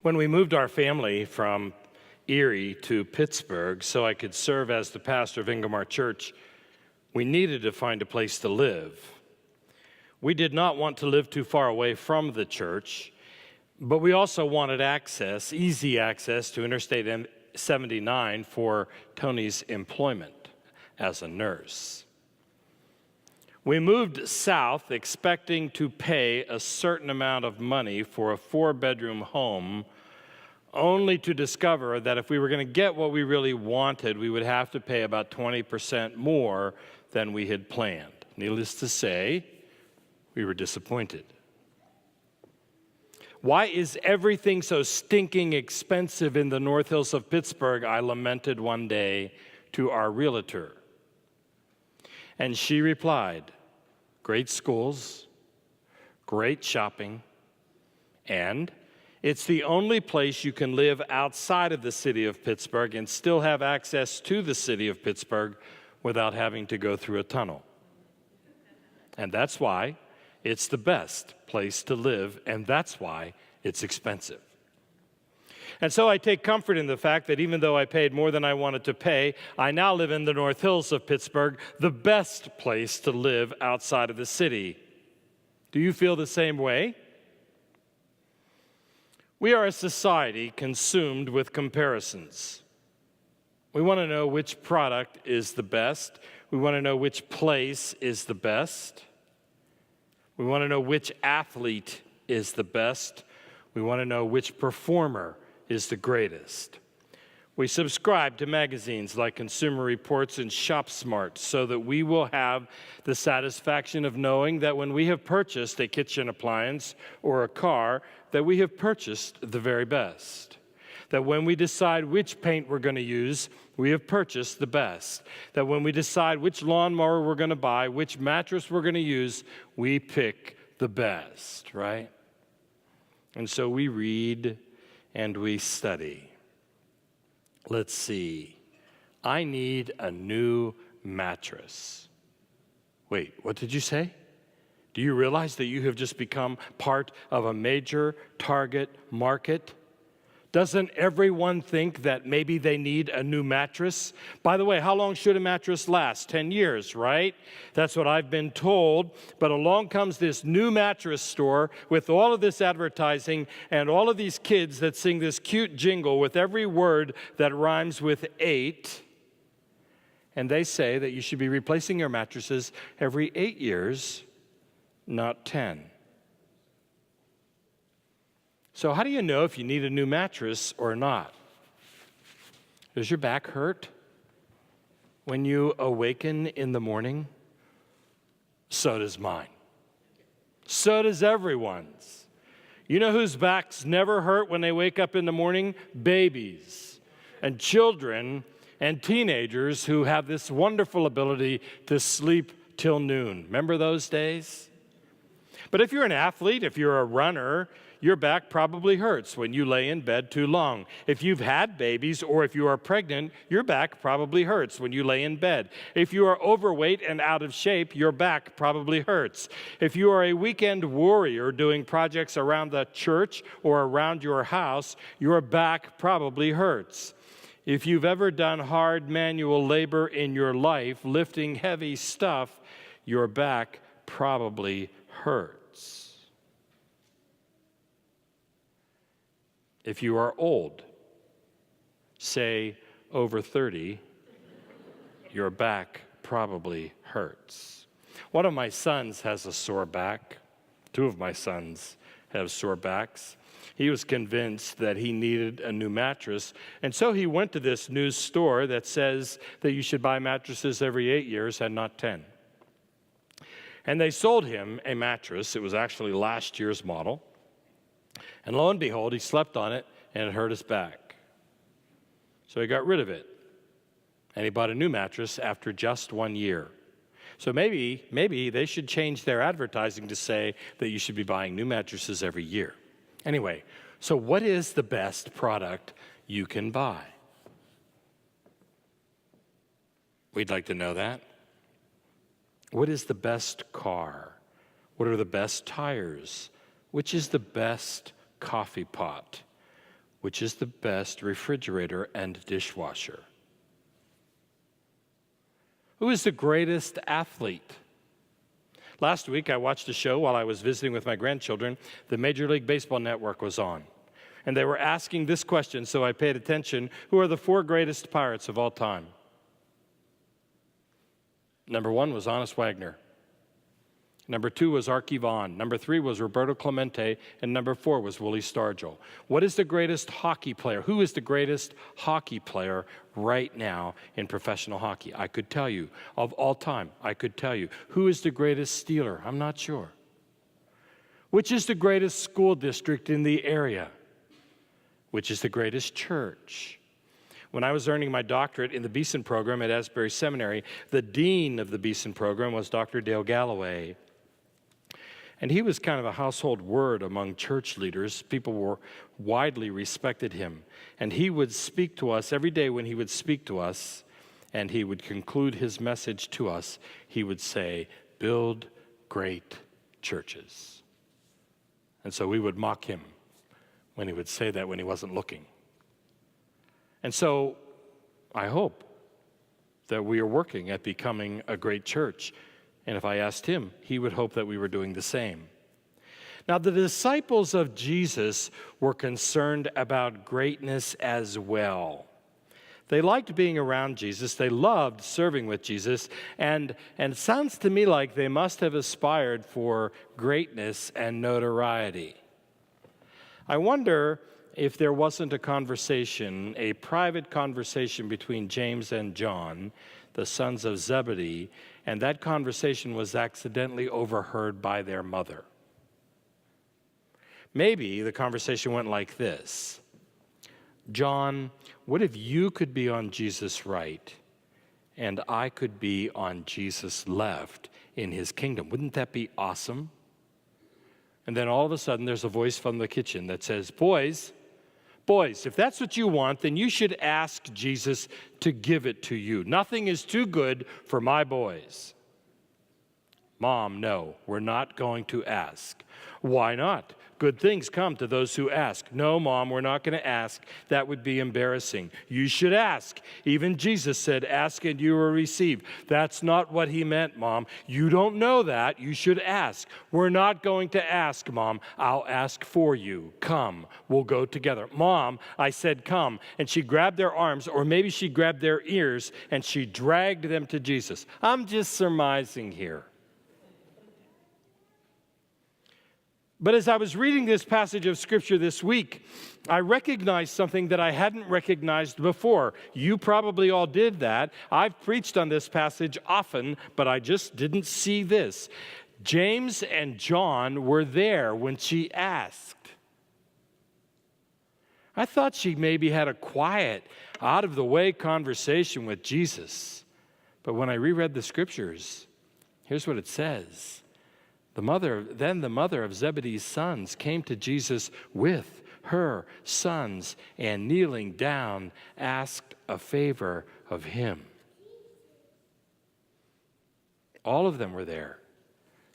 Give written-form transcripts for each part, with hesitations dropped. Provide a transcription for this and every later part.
When we moved our family from Erie to Pittsburgh so I could serve as the pastor of Ingomar Church, we needed to find a place to live. We did not want to live too far away from the church, but we also wanted access, easy access to Interstate 79 for Tony's employment as a nurse. We moved south expecting to pay a certain amount of money for a 4-bedroom home, only to discover that if we were going to get what we really wanted, we would have to pay about 20% more than we had planned. Needless to say, we were disappointed. Why is everything so stinking expensive in the North Hills of Pittsburgh? I lamented one day to our realtor. And she replied, great schools, great shopping, and it's the only place you can live outside of the city of Pittsburgh and still have access to the city of Pittsburgh without having to go through a tunnel. And that's why it's the best place to live, and that's why it's expensive. And so I take comfort in the fact that even though I paid more than I wanted to pay, I now live in the North Hills of Pittsburgh, the best place to live outside of the city. Do you feel the same way? We are a society consumed with comparisons. We want to know which product is the best. We want to know which place is the best. We want to know which athlete is the best. We want to know which performer is the greatest. We subscribe to magazines like Consumer Reports and ShopSmart so that we will have the satisfaction of knowing that when we have purchased a kitchen appliance or a car, that we have purchased the very best. That when we decide which paint we're going to use, we have purchased the best. That when we decide which lawnmower we're going to buy, which mattress we're going to use, we pick the best, right? And so we read and we study. Let's see. I need a new mattress. Wait, what did you say? Do you realize that you have just become part of a major target market? Doesn't everyone think that maybe they need a new mattress? By the way, how long should a mattress last? 10 years, right? That's what I've been told. But along comes this new mattress store with all of this advertising and all of these kids that sing this cute jingle with every word that rhymes with 8. And they say that you should be replacing your mattresses every 8 years, not 10. So how do you know if you need a new mattress or not? Does your back hurt when you awaken in the morning? So does mine. So does everyone's. You know whose backs never hurt when they wake up in the morning? Babies and children and teenagers who have this wonderful ability to sleep till noon. Remember those days? But if you're an athlete, if you're a runner, your back probably hurts when you lay in bed too long. If you've had babies or if you are pregnant, your back probably hurts when you lay in bed. If you are overweight and out of shape, your back probably hurts. If you are a weekend warrior doing projects around the church or around your house, your back probably hurts. If you've ever done hard manual labor in your life, lifting heavy stuff, your back probably hurts. If you are old, say over 30, your back probably hurts. One of my sons has a sore back. 2 of my sons have sore backs. He was convinced that he needed a new mattress, and so he went to this news store that says that you should buy mattresses every 8 years and not 10. And they sold him a mattress. It was actually last year's model. And lo and behold, he slept on it, and it hurt his back. So he got rid of it, and he bought a new mattress after just 1 year. So maybe they should change their advertising to say that you should be buying new mattresses every year. Anyway, so what is the best product you can buy? We'd like to know that. What is the best car? What are the best tires? Which is the best coffee pot? Which is the best refrigerator and dishwasher? Who is the greatest athlete? Last week, I watched a show while I was visiting with my grandchildren. The Major League Baseball Network was on. And they were asking this question, so I paid attention. Who are the 4 greatest pirates of all time? Number 1 was Honest Wagner. Number 2 was Archie Vaughan. Number 3 was Roberto Clemente. And number 4 was Willie Stargell. What is the greatest hockey player? Who is the greatest hockey player right now in professional hockey? I could tell you. Of all time, I could tell you. Who is the greatest Steeler? I'm not sure. Which is the greatest school district in the area? Which is the greatest church? When I was earning my doctorate in the Beeson program at Asbury Seminary, the dean of the Beeson program was Dr. Dale Galloway. And he was kind of a household word among church leaders. People widely respected him. And he would speak to us every day. When he would speak to us, and he would conclude his message to us, he would say, "Build great churches." And so we would mock him when he would say that when he wasn't looking. And so I hope that we are working at becoming a great church. And if I asked him, he would hope that we were doing the same. Now, the disciples of Jesus were concerned about greatness as well. They liked being around Jesus. They loved serving with Jesus. And it sounds to me like they must have aspired for greatness and notoriety. I wonder if there wasn't a conversation, a private conversation between James and John, the sons of Zebedee, and that conversation was accidentally overheard by their mother. Maybe the conversation went like this: "John, what if you could be on Jesus' right and I could be on Jesus' left in his kingdom? Wouldn't that be awesome?" And then all of a sudden there's a voice from the kitchen that says, Boys, if that's what you want, then you should ask Jesus to give it to you. Nothing is too good for my boys." Mom, no, we're not going to ask. Why not? Good things come to those who ask. No, Mom, we're not going to ask. That would be embarrassing. You should ask. Even Jesus said, "Ask and you will receive." That's not what he meant, Mom. You don't know that. You should ask. We're not going to ask, Mom. I'll ask for you. Come, we'll go together. Mom, I said come. And she grabbed their arms, or maybe she grabbed their ears, and she dragged them to Jesus. I'm just surmising here. But as I was reading this passage of Scripture this week, I recognized something that I hadn't recognized before. You probably all did that. I've preached on this passage often, but I just didn't see this. James and John were there when she asked. I thought she maybe had a quiet, out-of-the-way conversation with Jesus. But when I reread the Scriptures, here's what it says. Then the mother of Zebedee's sons came to Jesus with her sons and kneeling down asked a favor of him. All of them were there.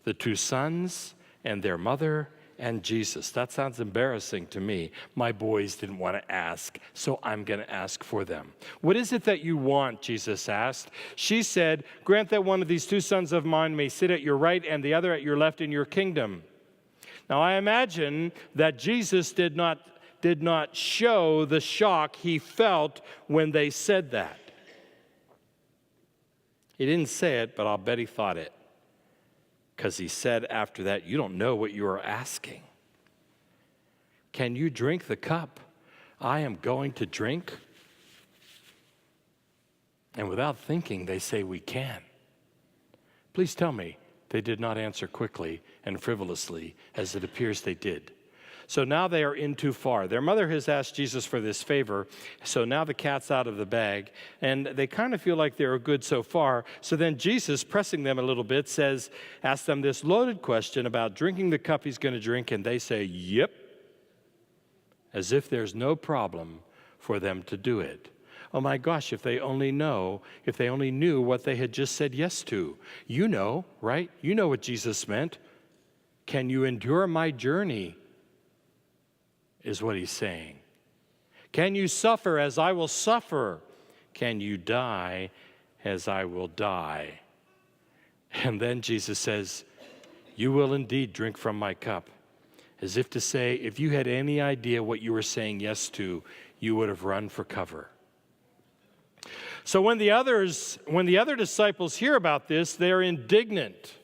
The 2 sons and their mother and Jesus. That sounds embarrassing to me. My boys didn't want to ask, so I'm going to ask for them. "What is it that you want?" Jesus asked. She said, "Grant that one of these 2 sons of mine may sit at your right and the other at your left in your kingdom." Now, I imagine that Jesus did not show the shock he felt when they said that. He didn't say it, but I'll bet he thought it. Because he said after that, "You don't know what you are asking. Can you drink the cup I am going to drink?" And without thinking, they say, "We can." Please tell me they did not answer quickly and frivolously, as it appears they did. So now they are in too far. Their mother has asked Jesus for this favor, so now the cat's out of the bag, and they kind of feel like they're good so far. So then Jesus, pressing them a little bit, asks them this loaded question about drinking the cup he's going to drink, and they say, "Yep," as if there's no problem for them to do it. Oh my gosh, if they only knew what they had just said yes to. You know, right? You know what Jesus meant. Can you endure my journey? Is what he's saying. Can you suffer as I will suffer? Can you die as I will die? And then Jesus says, you will indeed drink from my cup. As if to say, if you had any idea what you were saying yes to, you would have run for cover. So when the other disciples hear about this, they're indignant.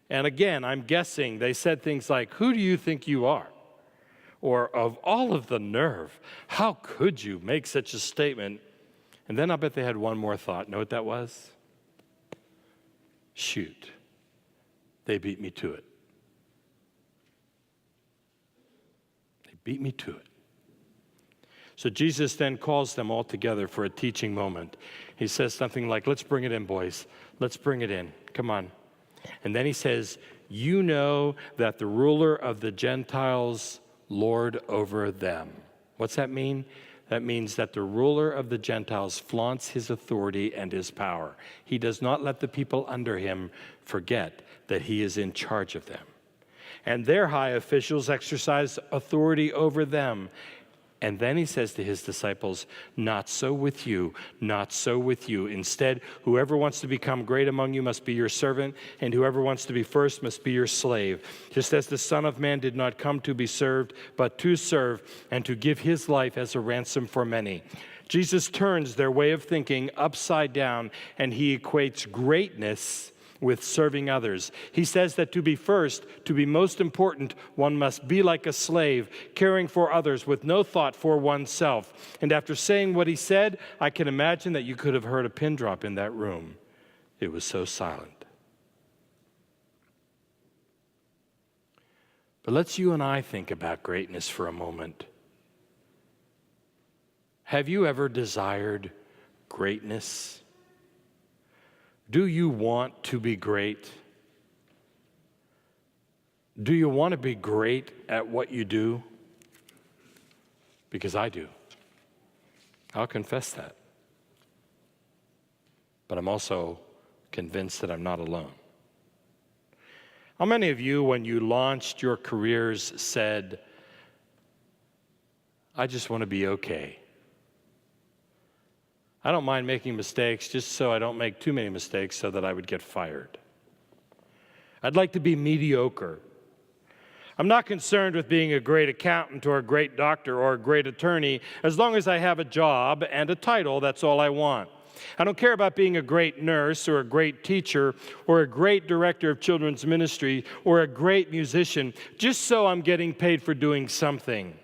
And again, I'm guessing they said things like, who do you think you are? Or of all of the nerve, how could you make such a statement? And then I bet they had one more thought. Know what that was? Shoot, they beat me to it. They beat me to it. So Jesus then calls them all together for a teaching moment. He says something like, let's bring it in, boys. Let's bring it in. Come on. And then he says, you know that the ruler of the Gentiles lord over them. What's that mean? That means that the ruler of the Gentiles flaunts his authority and his power. He does not let the people under him forget that he is in charge of them. And their high officials exercise authority over them. And then he says to his disciples, not so with you, not so with you. Instead, whoever wants to become great among you must be your servant, and whoever wants to be first must be your slave. Just as the Son of Man did not come to be served, but to serve, and to give his life as a ransom for many. Jesus turns their way of thinking upside down, and he equates greatness with serving others. He says that to be first, to be most important, one must be like a slave, caring for others with no thought for oneself. And after saying what he said, I can imagine that you could have heard a pin drop in that room. It was so silent. But let's you and I think about greatness for a moment. Have you ever desired greatness? Do you want to be great? Do you want to be great at what you do? Because I do. I'll confess that. But I'm also convinced that I'm not alone. How many of you, when you launched your careers, said, I just want to be okay? I don't mind making mistakes just so I don't make too many mistakes so that I would get fired. I'd like to be mediocre. I'm not concerned with being a great accountant or a great doctor or a great attorney. As long as I have a job and a title, that's all I want. I don't care about being a great nurse or a great teacher or a great director of children's ministry or a great musician, just so I'm getting paid for doing something.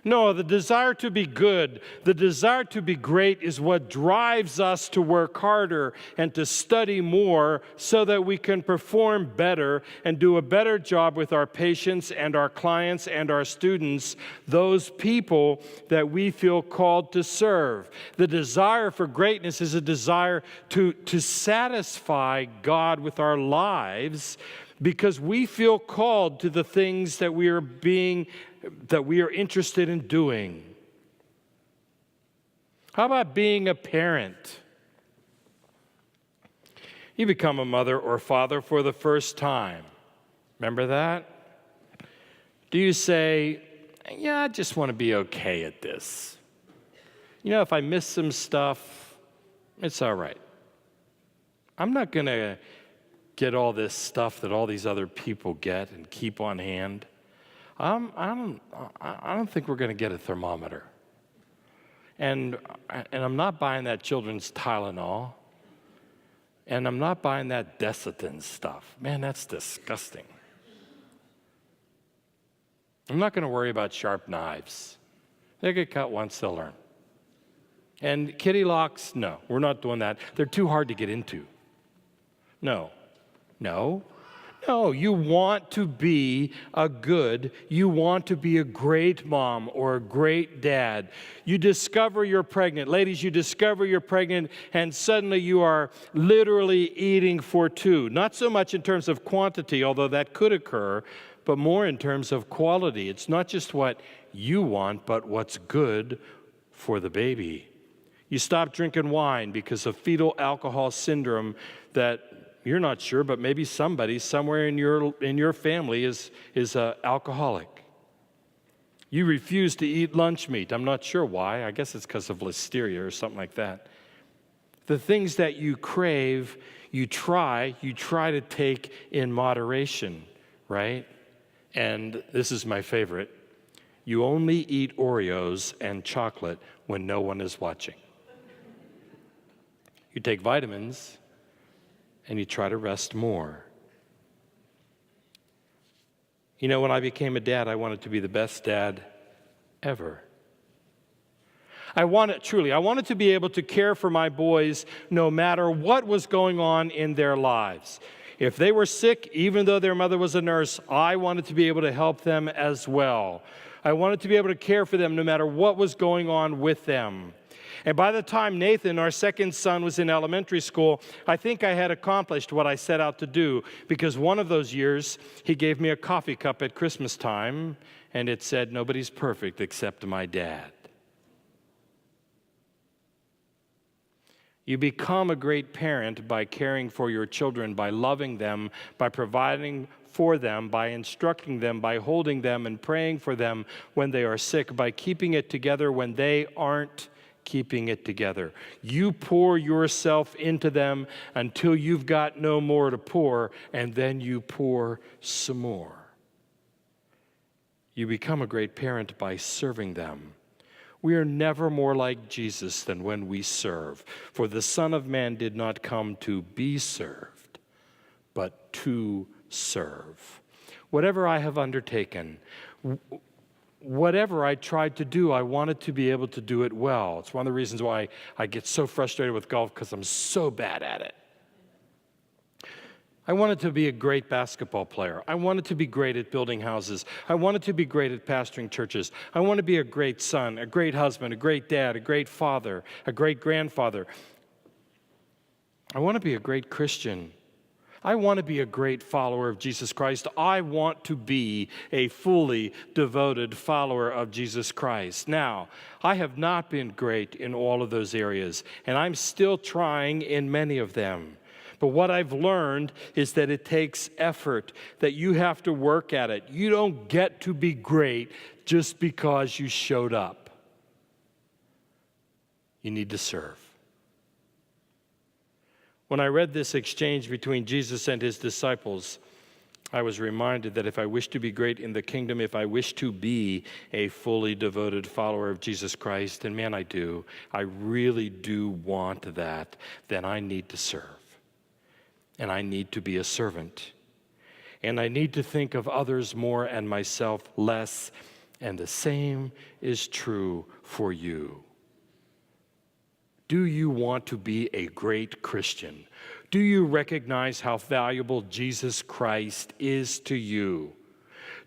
No, the desire to be good, the desire to be great is what drives us to work harder and to study more so that we can perform better and do a better job with our patients and our clients and our students, those people that we feel called to serve. The desire for greatness is a desire to satisfy God with our lives because we feel called to the things that we are interested in doing. How about being a parent? You become a mother or father for the first time. Remember that? Do you say, yeah, I just want to be okay at this. You know, if I miss some stuff, it's all right. I'm not going to get all this stuff that all these other people get and keep on hand. I don't think we're going to get a thermometer. And I'm not buying that children's Tylenol. And I'm not buying that Desitin stuff. Man, that's disgusting. I'm not going to worry about sharp knives. They get cut once, they'll learn. And kitty locks, no, we're not doing that. They're too hard to get into. No, you want to be you want to be a great mom or a great dad. You discover you're pregnant. Ladies, you discover you're pregnant and suddenly you are literally eating for two. Not so much in terms of quantity, although that could occur, but more in terms of quality. It's not just what you want, but what's good for the baby. You stop drinking wine because of fetal alcohol syndrome that you're not sure, but maybe somebody somewhere in your family is alcoholic. You refuse to eat lunch meat. I'm not sure why. I guess it's because of listeria or something like that. The things that you crave, you try to take in moderation, right? And this is my favorite. You only eat Oreos and chocolate when no one is watching. You take vitamins and you try to rest more. You know, when I became a dad, I wanted to be the best dad ever. I wanted to be able to care for my boys no matter what was going on in their lives. If they were sick, even though their mother was a nurse, I wanted to be able to help them as well. I wanted to be able to care for them no matter what was going on with them. And by the time Nathan, our second son, was in elementary school, I think I had accomplished what I set out to do, because one of those years, he gave me a coffee cup at Christmas time, and it said, "Nobody's perfect except my dad." You become a great parent by caring for your children, by loving them, by providing for them, by instructing them, by holding them and praying for them when they are sick, by keeping it together when they aren't keeping it together. You pour yourself into them until you've got no more to pour, and then you pour some more. You become a great parent by serving them. We are never more like Jesus than when we serve. For the Son of Man did not come to be served, but to serve. Whatever I have undertaken, whatever I tried to do, I wanted to be able to do it well. It's one of the reasons why I get so frustrated with golf, because I'm so bad at it. I wanted to be a great basketball player. I wanted to be great at building houses. I wanted to be great at pastoring churches. I want to be a great son, a great husband, a great dad, a great father, a great grandfather. I want to be a great Christian. I want to be a great follower of Jesus Christ. I want to be a fully devoted follower of Jesus Christ. Now, I have not been great in all of those areas, and I'm still trying in many of them. But what I've learned is that it takes effort, that you have to work at it. You don't get to be great just because you showed up. You need to serve. When I read this exchange between Jesus and his disciples, I was reminded that if I wish to be great in the kingdom, if I wish to be a fully devoted follower of Jesus Christ, and man, I do, I really do want that, then I need to serve. And I need to be a servant. And I need to think of others more and myself less. And the same is true for you. Do you want to be a great Christian? Do you recognize how valuable Jesus Christ is to you?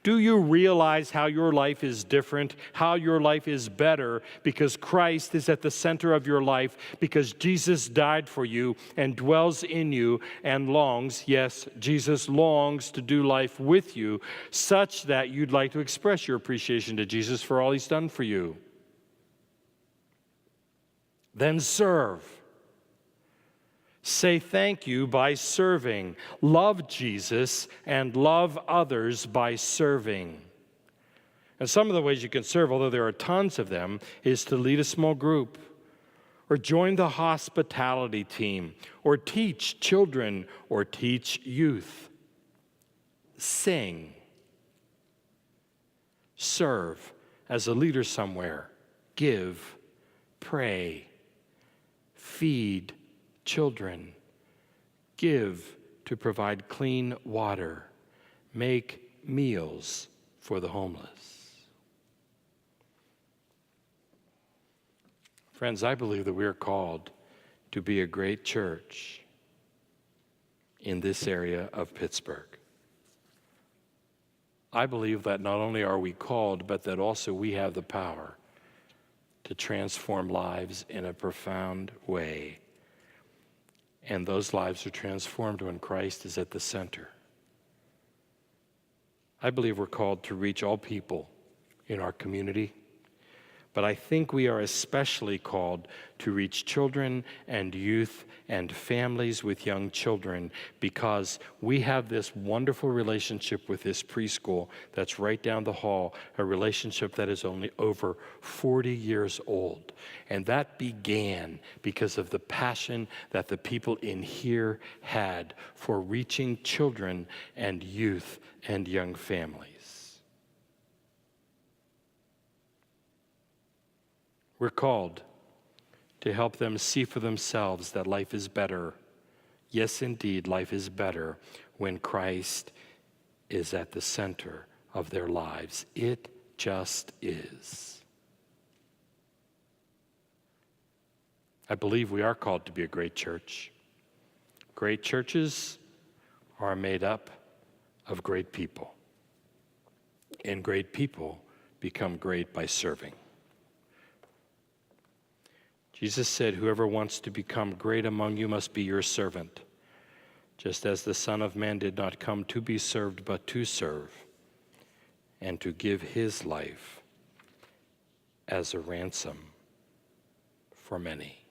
Do you realize how your life is different, how your life is better because Christ is at the center of your life, because Jesus died for you and dwells in you and longs, yes, Jesus longs to do life with you, such that you'd like to express your appreciation to Jesus for all he's done for you? Then serve. Say thank you by serving. Love Jesus and love others by serving. And some of the ways you can serve, although there are tons of them, is to lead a small group, or join the hospitality team, or teach children, or teach youth. Sing. Serve as a leader somewhere. Give. Pray. Feed children. Give to provide clean water. Make meals for the homeless. Friends, I believe that we are called to be a great church in this area of Pittsburgh. I believe that not only are we called, but that also we have the power to transform lives in a profound way. And those lives are transformed when Christ is at the center. I believe we're called to reach all people in our community But I think we are especially called to reach children and youth and families with young children because we have this wonderful relationship with this preschool that's right down the hall, a relationship that is only over 40 years old. And that began because of the passion that the people in here had for reaching children and youth and young families. We're called to help them see for themselves that life is better. Yes, indeed, life is better when Christ is at the center of their lives. It just is. I believe we are called to be a great church. Great churches are made up of great people. And great people become great by serving. Jesus said, "Whoever wants to become great among you must be your servant, just as the Son of Man did not come to be served, but to serve, and to give his life as a ransom for many."